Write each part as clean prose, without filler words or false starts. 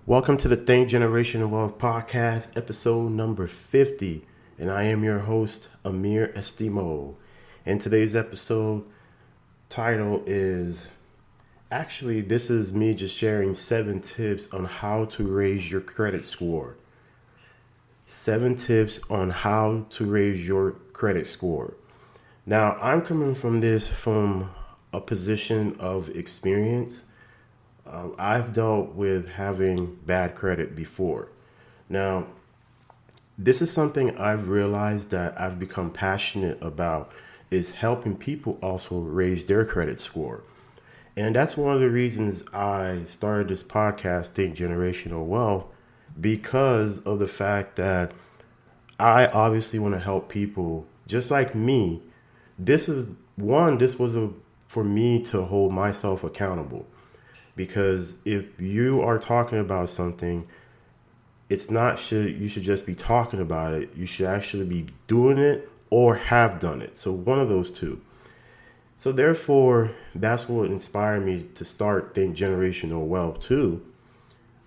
Welcome to the Think Generation Wealth Podcast, episode number 50. And I am your host, Amir Estimo. And today's episode title is this is me just sharing 7 tips on how to raise your credit score. 7 tips on how to raise your credit score. Now, I'm coming from this from a position of experience. I've dealt with having bad credit before. Now, this is something I've realized that I've become passionate about is helping people also raise their credit score. And that's one of the reasons I started this podcast, Think Generational Wealth, because of the fact that I obviously want to help people just like me. This was for me to hold myself accountable. Because if you are talking about something, you should just be talking about it. You should actually be doing it or have done it. So one of those two. So therefore, that's what inspired me to start Think Generational Wealth too.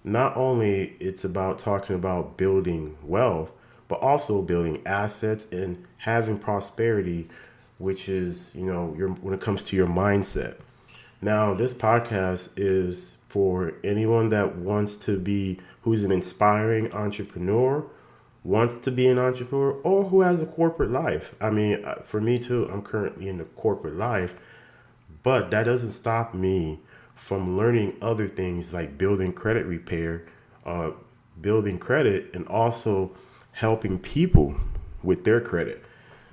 Not only it's about talking about building wealth, but also building assets and having prosperity, which is, when it comes to your mindset. Now, this podcast is for anyone that who's an inspiring entrepreneur, wants to be an entrepreneur, or who has a corporate life. I mean, for me too, I'm currently in the corporate life, but that doesn't stop me from learning other things like building credit repair, building credit, and also helping people with their credit.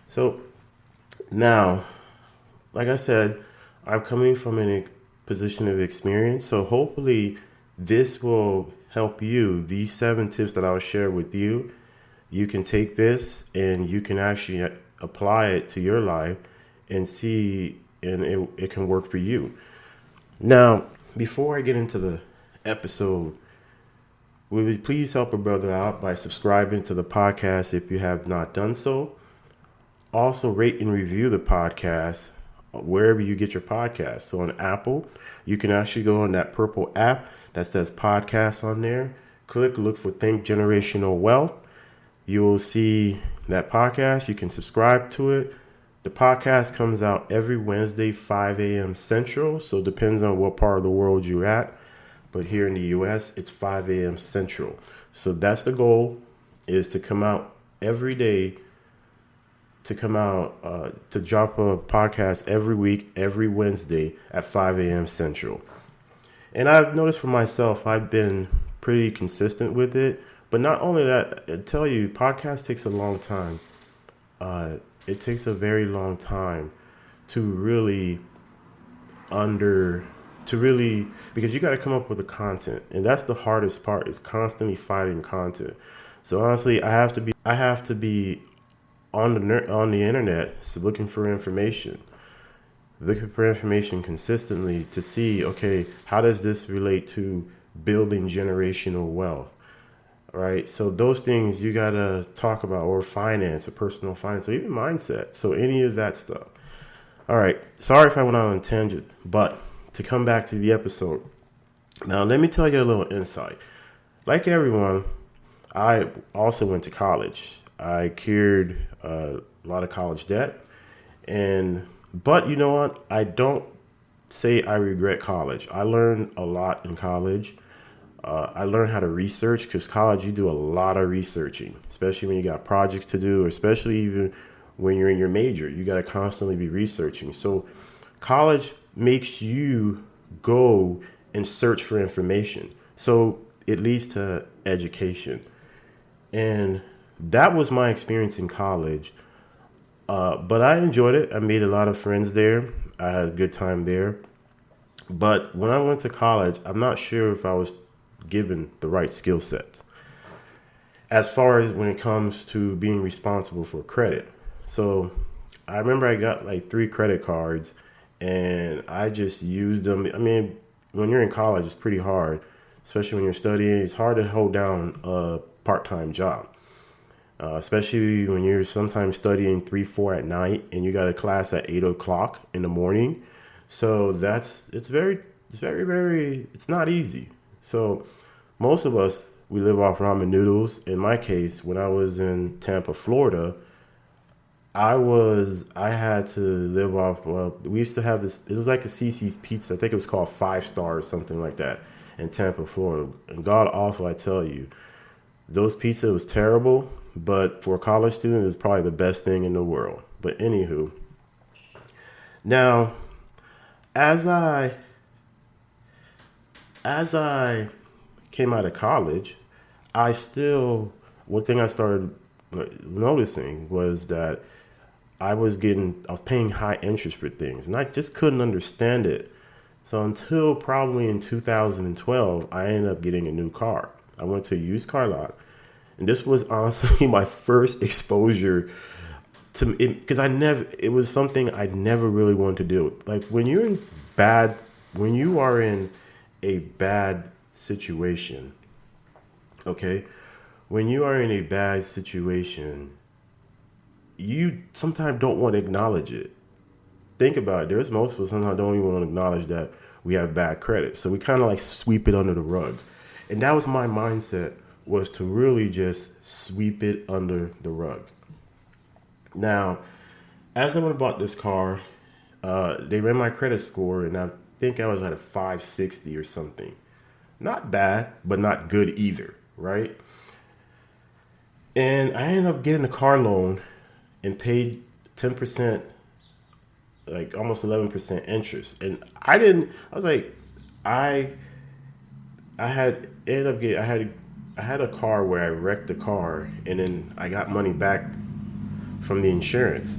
So now, like I said, I'm coming from a position of experience, so hopefully this will help you. These 7 tips that I'll share with you, you can take this and you can actually apply it to your life and see, and it can work for you. Now, before I get into the episode, would you please help a brother out by subscribing to the podcast if you have not done so? Also, rate and review the podcast wherever you get your podcast. So on Apple, you can actually go on that purple app that says podcast on there. Look for Think Generational Wealth. You will see that podcast. You can subscribe to it. The podcast comes out every Wednesday, 5 a.m. Central. So it depends on what part of the world you're at. But here in the U.S., it's 5 a.m. Central. So that's the goal, is to come out every day, to drop a podcast every week, every Wednesday at 5 a.m. Central. And I've noticed for myself, I've been pretty consistent with it. But not only that, I tell you, podcast takes a long time. It takes a very long time because you got to come up with the content. And that's the hardest part, is constantly finding content. So honestly, I have to be on the internet, so looking for information consistently to see, okay, how does this relate to building generational wealth, right? So those things you got to talk about, or finance, or personal finance, or even mindset. So any of that stuff. All right. Sorry if I went on a tangent, but to come back to the episode. Now, let me tell you a little insight. Like everyone, I also went to college. I carried a lot of college debt, but you know what? I don't say I regret college. I learned a lot in college. I learned how to research, because college, you do a lot of researching, especially when you got projects to do, especially even when you're in your major. You got to constantly be researching. So college makes you go and search for information. So it leads to education. And that was my experience in college. But I enjoyed it. I made a lot of friends there. I had a good time there. But when I went to college, I'm not sure if I was given the right skill set as far as when it comes to being responsible for credit. So I remember I got like 3 credit cards, and I just used them. I mean, when you're in college, it's pretty hard, especially when you're studying. It's hard to hold down a part-time job. Especially when you're sometimes studying 3-4 at night and you got a class at 8 o'clock in the morning. So it's not easy. So most of us, we live off ramen noodles. In my case, when I was in Tampa, Florida, I had to live off. Well, we used to have this. It was like a CC's Pizza. I think it was called Five Star or something like that in Tampa, Florida. And God awful, I tell you, those pizza was terrible. But for a college student, it was probably the best thing in the world. But anywho, now as I as I came out of college, I still one thing I started noticing was that I was paying high interest for things, and I just couldn't understand it. So until probably in 2012, I ended up getting a new car. I went to a used car lot, and this was honestly my first exposure to it because it was something I never really wanted to do. Like bad, when you are in a bad situation, okay, when you are in a bad situation, you sometimes don't want to acknowledge it. Think about it. There's most of us sometimes don't even want to acknowledge that we have bad credit. So we kind of like sweep it under the rug. And that was my mindset, was to really just sweep it under the rug. Now, as I went about this car, they ran my credit score, and I think I was at a 560 or something. Not bad, but not good either, right? And I ended up getting a car loan and paid 10%, like almost 11% interest. And I was like, I I had ended up getting I had a car where I wrecked the car, and then I got money back from the insurance.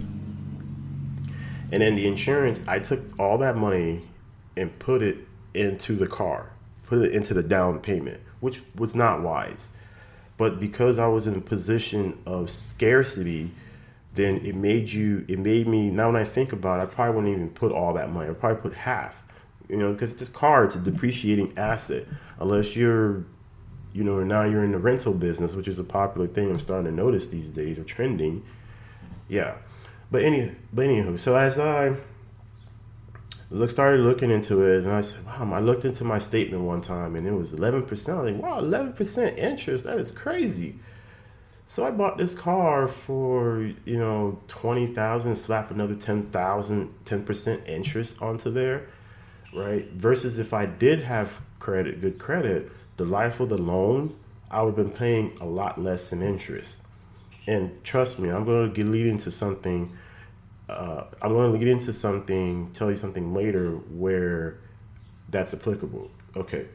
And then the insurance, I took all that money and put it into the car, put it into the down payment, which was not wise. But because I was in a position of scarcity, then it made me, now when I think about it, I probably wouldn't even put all that money. I'd probably put half, because this car, it's a depreciating asset. Unless now you're in the rental business, which is a popular thing I'm starting to notice these days, or trending. Yeah. But anywho, so as I started looking into it, and I said, wow, I looked into my statement one time, and it was 11%. I was like, wow, 11% interest, that is crazy. So I bought this car for, 20,000, slap another 10,000, 10% interest onto there, right? Versus if I did have good credit, the life of the loan, I would have been paying a lot less in interest. And trust me, I'm going to lead into something. I'm going to get into something, tell you something later where that's applicable. Okay.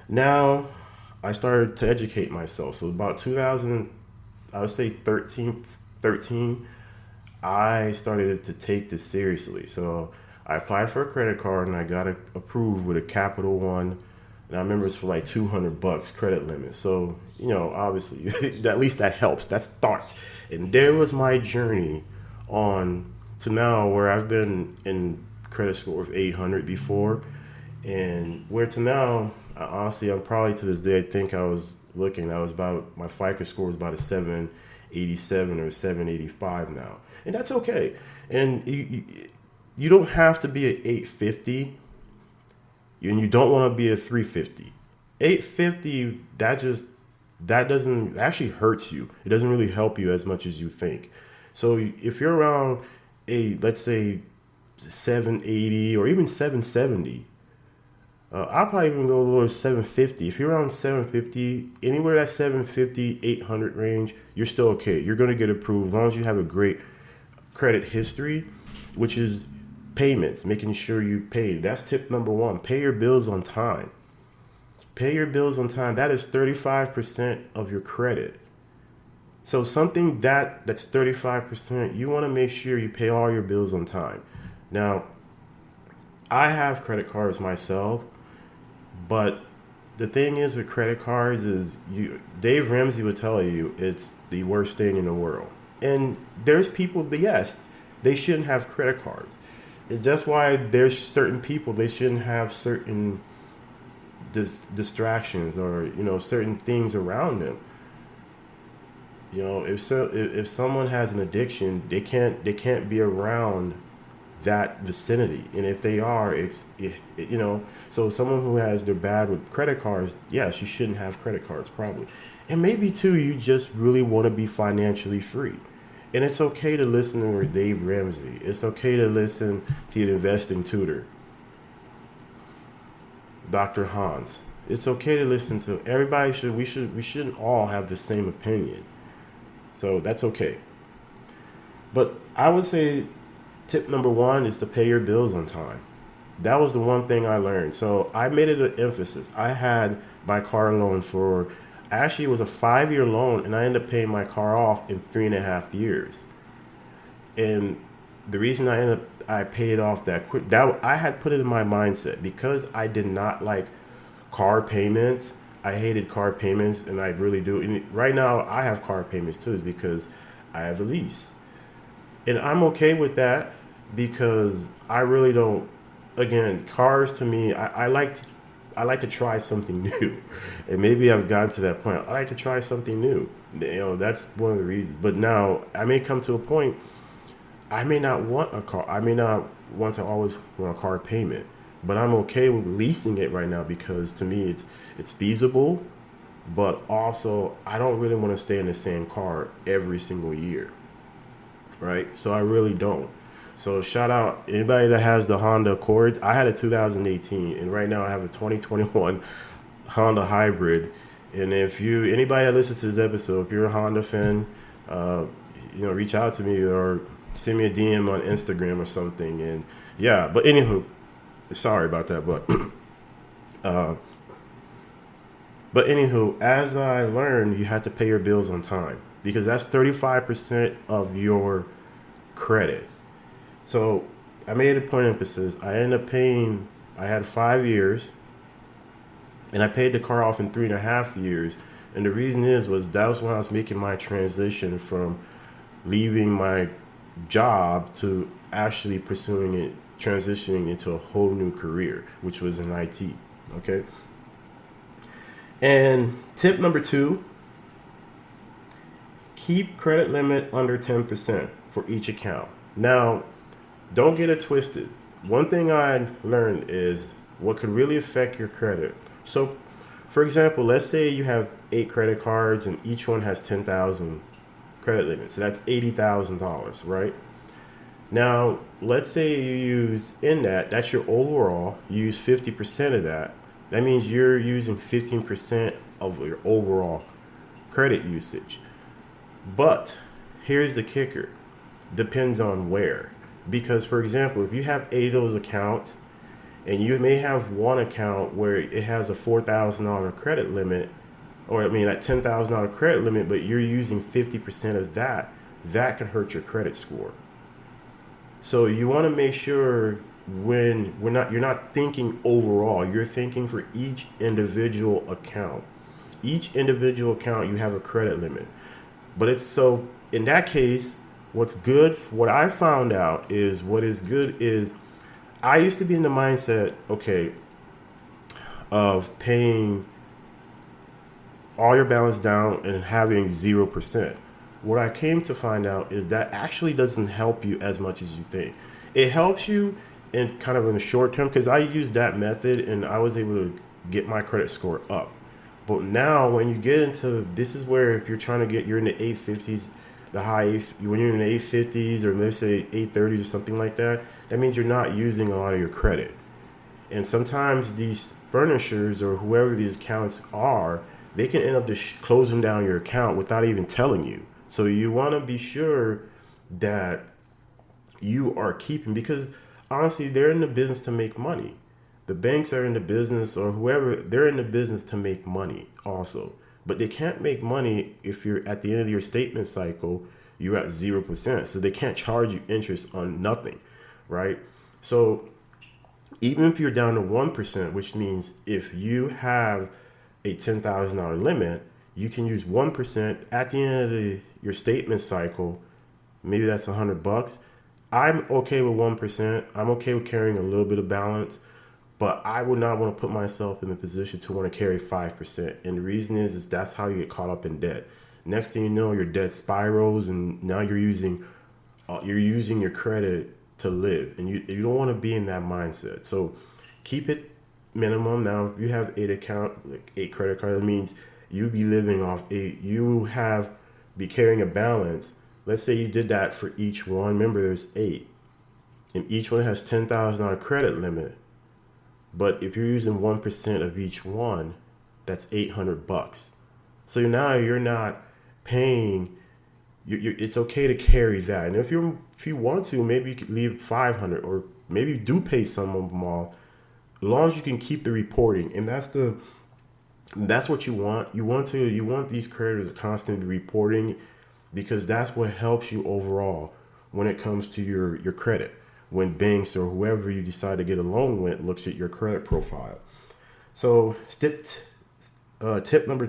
Now, I started to educate myself. So about 2000, I would say 13, I started to take this seriously. So I applied for a credit card, and I got it approved with a Capital One. And I remember it's for like $200 credit limit. So, obviously, at least that helps. That starts. And there was my journey on to now, where I've been in credit score of 800 before. And where to now, honestly, I'm probably to this day, I think I was about, my FICO score was about a 787 or 785 now. And that's okay. And you don't have to be at 850, and you don't want to be at 350. 850, that doesn't actually hurts you. It doesn't really help you as much as you think. So if you're around let's say 780 or even 770, I'll probably even go a little 750. If you're around 750, anywhere that 750, 800 range, you're still okay. You're going to get approved as long as you have a great credit history, which is payments, making sure you pay. That's tip number one. Pay your bills on time. Pay your bills on time. That is 35% of your credit. So something that's 35%, you want to make sure you pay all your bills on time. Now, I have credit cards myself, but the thing is with credit cards is Dave Ramsey would tell you it's the worst thing in the world. And there's people, but yes, they shouldn't have credit cards. It's just why there's certain people, they shouldn't have certain distractions or certain things around them. If someone has an addiction, they can't be around that vicinity. And if they are, so someone who has, they're bad with credit cards, yes, you shouldn't have credit cards probably. And maybe too, you just really want to be financially free. And it's okay to listen to Dave Ramsey. It's okay to listen to the investing tutor, Dr. Hans. It's okay to listen to everybody. We shouldn't all have the same opinion. So that's okay. But I would say tip number one is to pay your bills on time. That was the one thing I learned. So I made it an emphasis. I had my car loan actually it was a 5-year loan, and I ended up paying my car off in 3.5 years. And the reason I paid off that quick, that I had put it in my mindset because I did not like car payments. I hated car payments, and I really do. And right now I have car payments too, is because I have a lease. And I'm okay with that because I really don't. Again, cars to me, I like to try something new, and maybe I've gotten to that point. I like to try something new. That's one of the reasons. But now I may come to a point. I may not want a car. I may not once I always want a car payment, but I'm okay with leasing it right now because to me it's feasible. But also, I don't really want to stay in the same car every single year. Right? So I really don't. So shout out anybody that has the Honda Accords. I had a 2018, and right now I have a 2021 Honda Hybrid. And if anybody that listens to this episode, if you're a Honda fan, reach out to me or send me a DM on Instagram or something. And yeah, but anywho, sorry about that, but anywho, as I learned, you have to pay your bills on time because that's 35% of your credit. So I made a point of emphasis. I ended up paying, I had 5 years, and I paid the car off in 3.5 years. And the reason that was when I was making my transition from leaving my job to actually transitioning into a whole new career, which was in IT. Okay. And tip number 2, keep credit limit under 10% for each account. Now, don't get it twisted. One thing I learned is what could really affect your credit. So, for example, let's say you have 8 credit cards and each one has 10,000 credit limit. So that's $80,000, right? Now, let's say you use that's your overall, you use 50% of that. That means you're using 15% of your overall credit usage. But here's the kicker. Depends on where. Because, for example, if you have 8 of those accounts and you may have one account where it has a $4,000 credit limit, that $10,000 credit limit, but you're using 50% of that can hurt your credit score. So you want to make sure you're not thinking overall, you're thinking for each individual account. Each individual account, you have a credit limit. But in that case, what I found out is what is good is I used to be in the mindset, of paying all your balance down and having 0%. What I came to find out is that actually doesn't help you as much as you think. It helps you in the short term because I used that method and I was able to get my credit score up. But now when you get into, this is where if you're trying to you're in the 850s, when you're in the 850s or let's say 830s or something like that, that means you're not using a lot of your credit. And sometimes these furnishers or whoever these accounts are, they can end up just closing down your account without even telling you. So you want to be sure that you are keeping, because honestly, they're in the business to make money. The banks are in the business, or whoever, they're in the business to make money also. But they can't make money if you're at the end of your statement cycle, you're at 0%. So they can't charge you interest on nothing, right? So even if you're down to 1%, which means if you have a $10,000 limit, you can use 1% at the end of your statement cycle. Maybe that's $100. I'm okay with 1%. I'm okay with carrying a little bit of balance, but I would not want to put myself in a position to want to carry 5%. And the reason is that's how you get caught up in debt. Next thing you know, your debt spirals, and now you're using your credit to live, and you don't want to be in that mindset. So keep it minimum. Now, if you have eight credit cards, that means you be living off eight. You have be carrying a balance. Let's say you did that for each one. Remember, there's eight, and each one has $10,000 credit limit. But if you're using 1% of each one, that's $800. So now you're not paying. It's okay to carry that, and if you want to, maybe you could leave 500, or maybe you do pay some of them all, as long as you can keep the reporting. And that's what you want. You want these creditors constantly reporting, because that's what helps you overall when it comes to your credit. When banks or whoever you decide to get a loan with looks at your credit profile. So tip number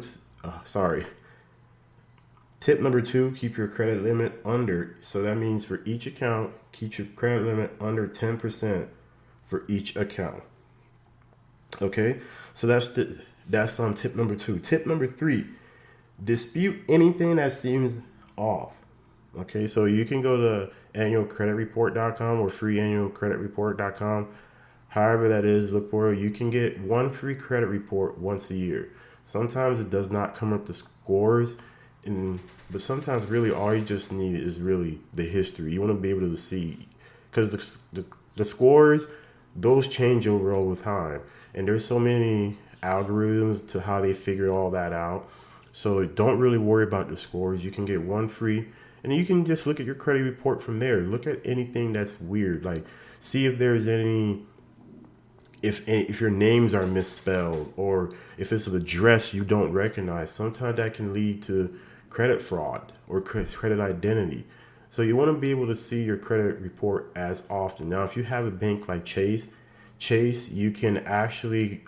two, keep your credit limit under. So that means for each account, keep your credit limit under 10% for each account. Okay, so that's tip number two. Tip number three, dispute anything that seems off. Okay, so you can go to annualcreditreport.com or freeannualcreditreport.com. However that is, look for it. You can get one free credit report once a year. Sometimes it does not come up the scores, but sometimes really all you just need is really the history. You want to be able to see, because the scores, those change over all the time. And there's so many algorithms to how they figure all that out. So don't really worry about the scores. You can get one free, and you can just look at your credit report from there. Look at anything that's weird. Like, see if there's if your names are misspelled, or if it's an address you don't recognize. Sometimes that can lead to credit fraud or credit identity. So you want to be able to see your credit report as often. Now, if you have a bank like Chase, you can actually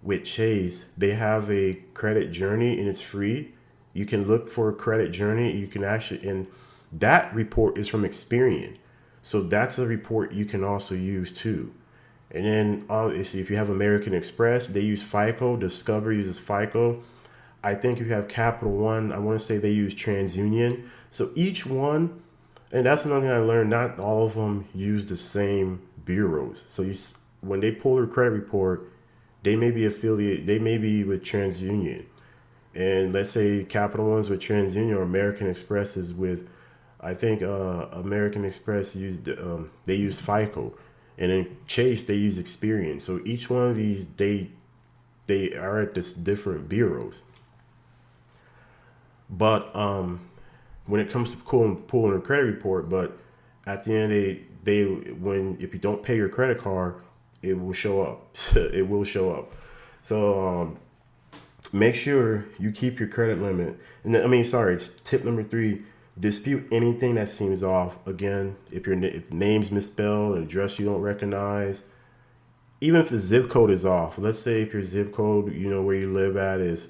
with Chase, they have a credit journey, and it's free. You can look for a credit journey. You can and that report is from Experian. So that's a report you can also use too. And then obviously, if you have American Express, they use FICO. Discover uses FICO. I think if you have Capital One, I want to say they use TransUnion. So each one, and that's another thing I learned, not all of them use the same bureaus. So when they pull their credit report, they may be affiliated, they may be with TransUnion. And let's say Capital One's with TransUnion, or American Express is with, I think American Express they use FICO, and then Chase they use Experian. So each one of these they are at this different bureaus. But when it comes to pulling a credit report, but at the end if you don't pay your credit card, it will show up. It will show up. So make sure you keep your credit limit. And it's tip number three. Dispute anything that seems off. Again, if name's misspelled, an address you don't recognize, even if the zip code is off. Let's say if your zip code, where you live at is,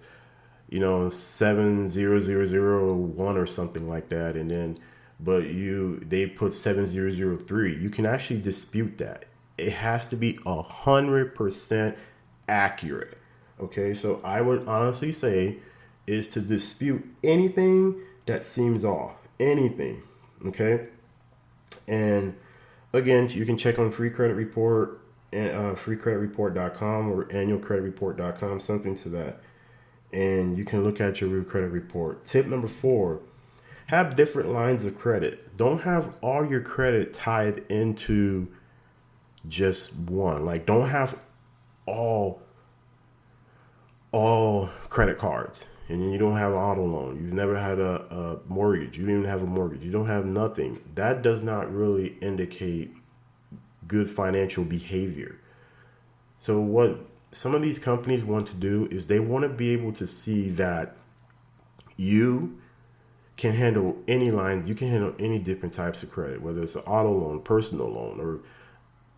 70001 or something like that, and then they put 7003. You can actually dispute that. It has to be 100% accurate. Okay, so I would honestly say is to dispute anything that seems off. Anything. Okay, and again, you can check on Free Credit Report, freecreditreport.com or annualcreditreport.com, something to that, and you can look at your real credit report. Tip number 4: have different lines of credit. Don't have all your credit tied into just one. Like, don't have all credit cards, and then you don't have an auto loan. You've never had a mortgage. You don't even have a mortgage. You don't have nothing. That does not really indicate good financial behavior. So what some of these companies want to do is they want to be able to see that you can handle any lines. You can handle any different types of credit, whether it's an auto loan, personal loan, or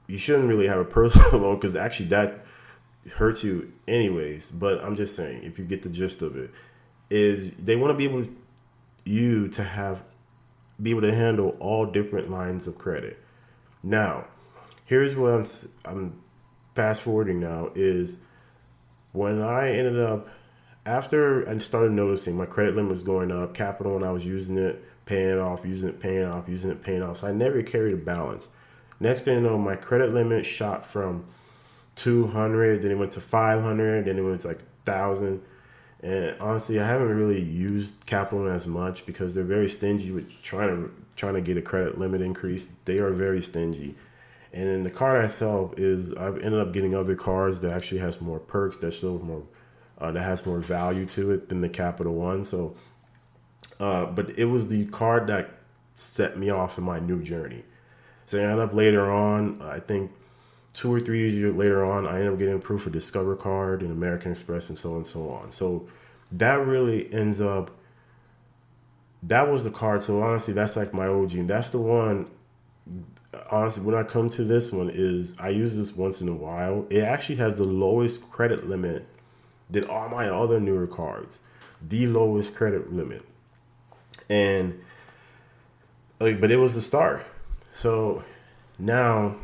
you shouldn't really have a personal loan, because actually that hurts you anyways. But I'm just saying, if you get the gist of it, is they want to be able to handle all different lines of credit. Now, here's what I'm fast forwarding now is when I ended up after I started noticing my credit limit was going up, capital when I was using it, paying it off, using it, paying it off, using it, paying it off. So I never carried a balance. Next thing you know, my credit limit shot from 200, then it went to 500, then it went to like 1,000. And honestly, I haven't really used capital as much because they're very stingy with trying to get a credit limit increase. They are very stingy. And then the card I sell is I've ended up getting other cards that actually has more perks, that show more, that has more value to it than the Capital One. So, but it was the card that set me off in my new journey. So I ended up later on, I think 2 or 3 years later on, I ended up getting a proof of Discover card and American Express and so on and so on. So that really ends up, that was the card. So honestly, that's like my OG. And that's the one, honestly, when I come to this one is I use this once in a while. It actually has the lowest credit limit than all my other newer cards. The lowest credit limit. And, like, but it was the start. So now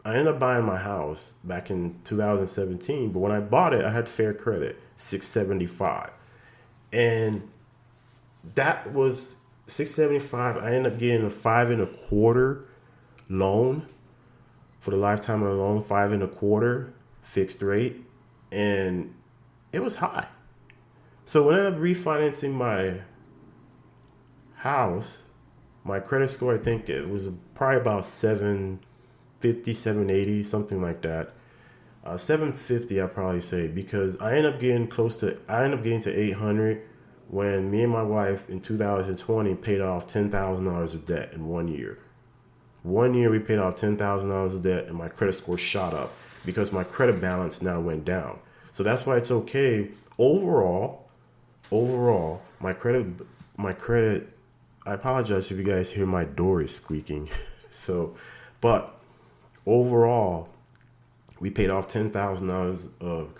I ended up buying my house back in 2017, but when I bought it, I had fair credit, 675. And that was 675. I ended up getting a 5.25 loan for the lifetime of the loan, 5.25 fixed rate. And it was high. So when I ended up refinancing my house, my credit score, I think it was probably about 750, 780, something like that. 750, I'd probably say, because I ended up getting to 800 when me and my wife in 2020 paid off $10,000 of debt in 1 year. 1 year we paid off $10,000 of debt and my credit score shot up because my credit balance now went down. So that's why it's okay. Overall, my credit, I apologize if you guys hear my door is squeaking. So, but overall, we paid off $10,000 of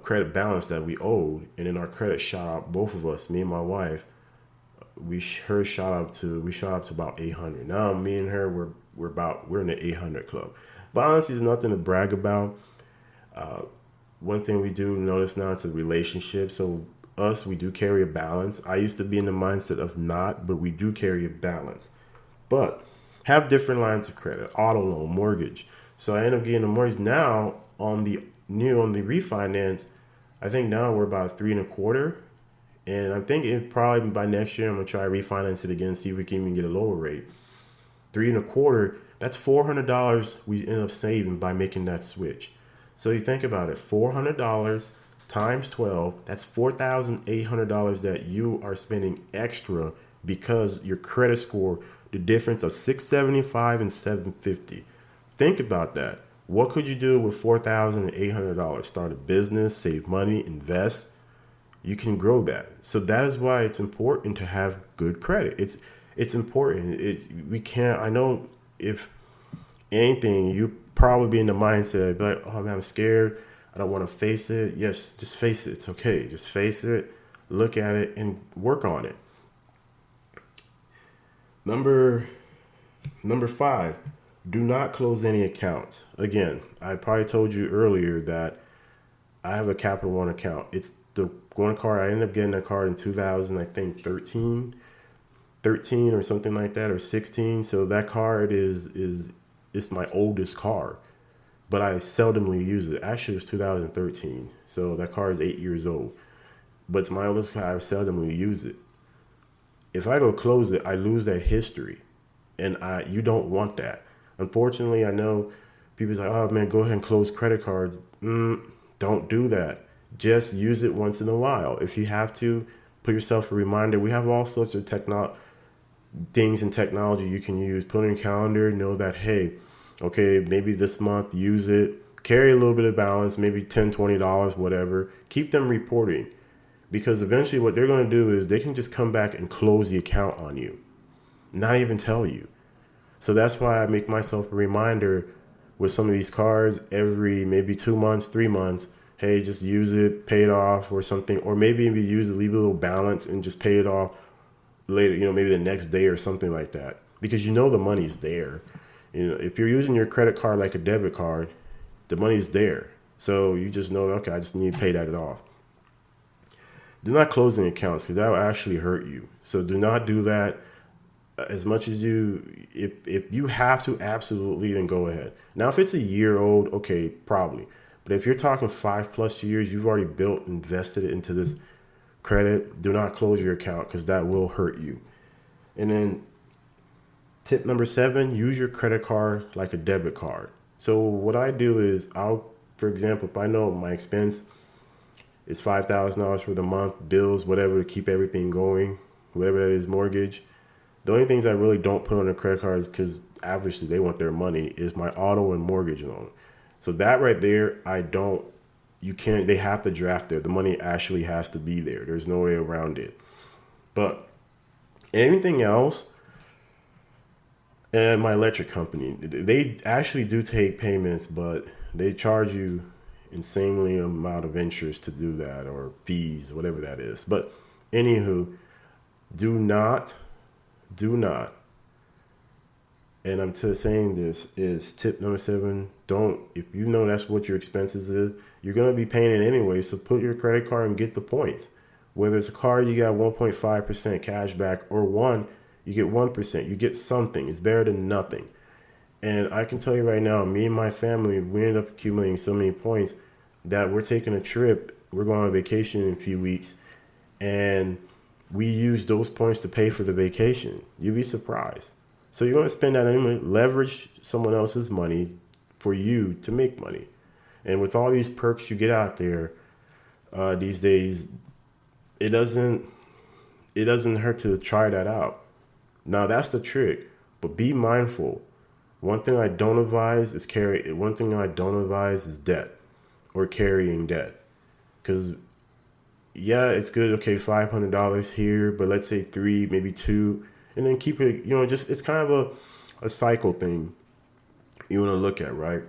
credit balance that we owed, and then our credit shot up. Both of us, me and my wife, we shot up to about 800. Now me and her, we're in the 800 club. But honestly, there's nothing to brag about. One thing we do notice now, it's a relationship. So we do carry a balance. I used to be in the mindset of not, but we do carry a balance. But have different lines of credit, auto loan, mortgage. So I end up getting a mortgage now on the refinance. I think now we're about 3.25. And I'm thinking probably by next year, I'm going to try to refinance it again, see if we can even get a lower rate. 3.25, that's $400 we end up saving by making that switch. So you think about it, $400 times 12, that's $4,800 that you are spending extra because your credit score, the difference of 675 and 750. Think about that. What could you do with $4,800? Start a business, save money, invest. You can grow that. So that is why it's important to have good credit. It's important. I know if anything, you probably be in the mindset like, oh man, I'm scared. I don't want to face it. Yes, just face it. It's okay. Just face it, look at it, and work on it. Number 5, do not close any accounts. Again, I probably told you earlier that I have a Capital One account. It's the one card. I ended up getting that card in 2000, I think 13 or something like that, or 16. So that card is my oldest card, but I seldomly use it. Actually, it was 2013. So that card is 8 years old, but it's my oldest card. I seldomly use it. If I go close it, I lose that history, and you don't want that. Unfortunately, I know people say, oh man, go ahead and close credit cards. Don't do that. Just use it once in a while. If you have to, put yourself a reminder. We have all sorts of things in technology you can use. Put in your calendar, know that, hey, okay, maybe this month, use it. Carry a little bit of balance, maybe $10, $20, whatever. Keep them reporting, because eventually what they're going to do is they can just come back and close the account on you, not even tell you. So that's why I make myself a reminder with some of these cards every maybe 2 months, 3 months. Hey, just use it, pay it off or something. Or maybe if you use it, leave a little balance and just pay it off later, maybe the next day or something like that. Because the money's there. If you're using your credit card like a debit card, the money's there. So you just know, okay, I just need to pay that off. Do not closing accounts because that will actually hurt you. So do not do that. As much as if you have to, absolutely, then go ahead. Now, if it's a year old, okay, probably. But if you're talking 5+ years, you've already built, invested it into this credit, do not close your account because that will hurt you. And then tip number 7, use your credit card like a debit card. So what I do is for example, if I know my expense is $5,000 for the month, bills, whatever, to keep everything going, whatever that is, mortgage. The only things I really don't put on the credit cards, because obviously they want their money, is my auto and mortgage loan. So that right there, they have to draft there. The money actually has to be there. There's no way around it. But anything else, and my electric company, they actually do take payments, but they charge you insanely amount of interest to do that, or fees, whatever that is. But anywho, do not, and I'm saying this is tip number 7. Don't, if you know that's what your expenses is, you're going to be paying it anyway. So put your credit card and get the points. Whether it's a card, you got 1.5% cash back, or you get 1%. You get something. It's better than nothing. And I can tell you right now, me and my family, we end up accumulating so many points that we're taking a trip. We're going on vacation in a few weeks, and we use those points to pay for the vacation. You'd be surprised. So you're going to spend that anyway, leverage someone else's money for you to make money. And with all these perks you get out there these days, it doesn't hurt to try that out. Now that's the trick, but be mindful. One thing I don't advise is debt or carrying debt. Because, yeah, it's good. Okay, $500 here, but let's say 3, maybe 2, and then keep it, it's kind of a cycle thing you want to look at, right?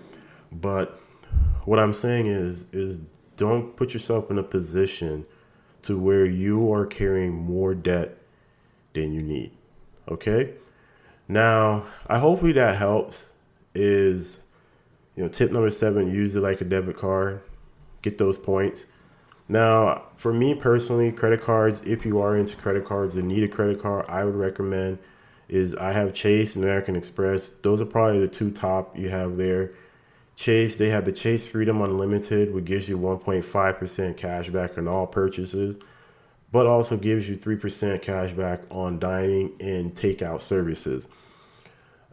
But what I'm saying is don't put yourself in a position to where you are carrying more debt than you need. Okay? Now, hopefully that helps. Is, tip number 7, use it like a debit card. Get those points. Now, for me personally, credit cards, if you are into credit cards and need a credit card, I would recommend is I have Chase and American Express. Those are probably the 2 top you have there. Chase, they have the Chase Freedom Unlimited, which gives you 1.5% cash back on all purchases, but also gives you 3% cash back on dining and takeout services.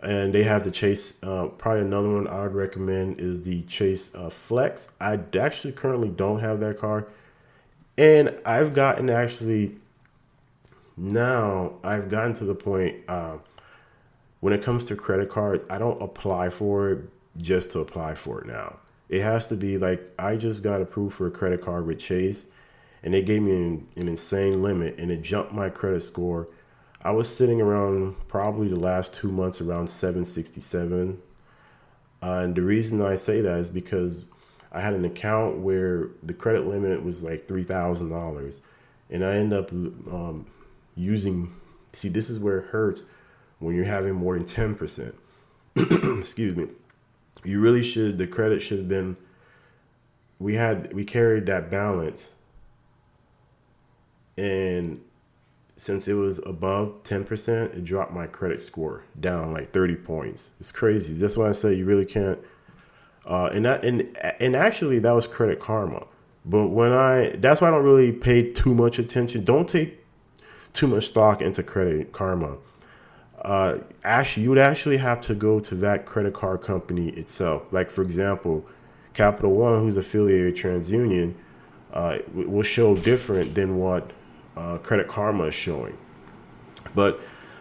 And they have the Chase, probably another one I would recommend is the Chase Flex. I actually currently don't have that card. And I've gotten to the point when it comes to credit cards, I don't apply for it just to apply for it now. It has to be like, I just got approved for a credit card with Chase, and they gave me an insane limit, and it jumped my credit score. I was sitting around probably the last 2 months around 767. And the reason I say that is because I had an account where the credit limit was like $3,000. And I end up see, this is where it hurts when you're having more than 10%. Excuse me. You really the credit should have been, we carried that balance. And since it was above 10%, it dropped my credit score down like 30 points. It's crazy. That's why I say you really can't. And actually that was Credit Karma. But that's why I don't really pay too much attention. Don't take too much stock into Credit Karma. Actually, you would actually have to go to that credit card company itself. Like, for example, Capital One, who's affiliated with TransUnion, will show different than what Credit Karma is showing. But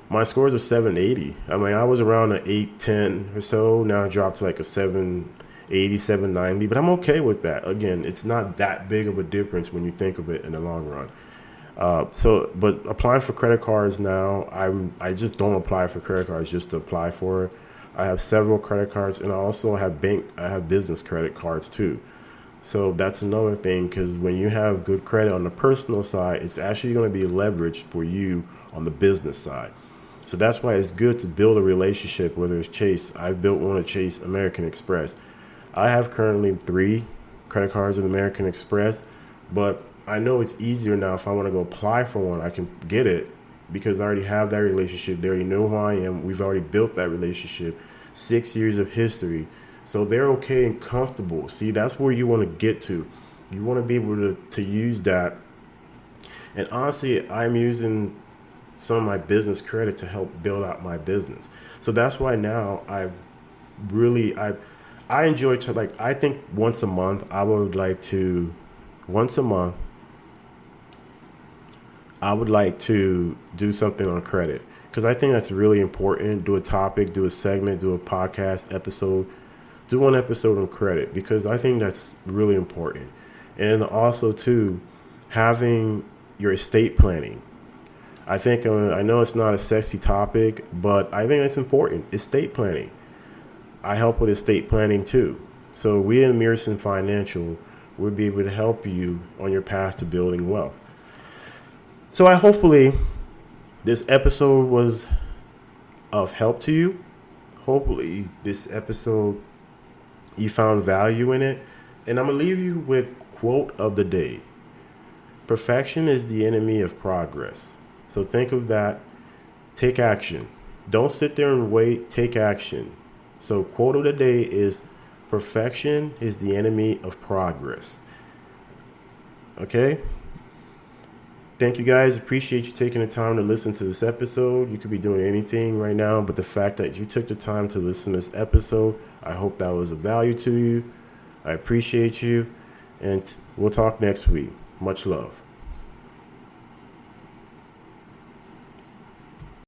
my scores are 780. I mean, I was around an 810 or so. Now I dropped to like a 780, 790. But I'm okay with that. Again, it's not that big of a difference when you think of it in the long run. But applying for credit cards now, I just don't apply for credit cards just to apply for it. I have several credit cards, and I also have business credit cards too. So that's another thing, because when you have good credit on the personal side, it's actually going to be leveraged for you on the business side. So that's why it's good to build a relationship, whether it's Chase. I've built one at Chase, American Express. I have currently 3 credit cards with American Express, but I know it's easier now. If I want to go apply for one, I can get it because I already have that relationship. They already know who I am. We've already built that relationship, 6 years of history. So they're okay and comfortable. See, that's where you want to get to. You want to be able to use that. And honestly, I'm using some of my business credit to help build out my business. So that's why now I enjoy to, like, I think once a month I would like to do something on credit, because I think that's really important. Do a topic, do a segment, do a podcast episode, do one episode on credit, because I think that's really important. And also too, having your estate planning. I think I know it's not a sexy topic, but I think it's important. Estate planning. I help with estate planning too. So we in Amirson Financial would be able to help you on your path to building wealth. So hopefully this episode was of help to you. Hopefully this episode you found value in it. And I'm going to leave you with quote of the day. Perfection is the enemy of progress. So think of that. Take action. Don't sit there and wait. Take action. So quote of the day is, perfection is the enemy of progress. Okay? Thank you guys. Appreciate you taking the time to listen to this episode. You could be doing anything right now, but the fact that you took the time to listen to this episode, I hope that was of value to you. I appreciate you, and we'll talk next week. Much love.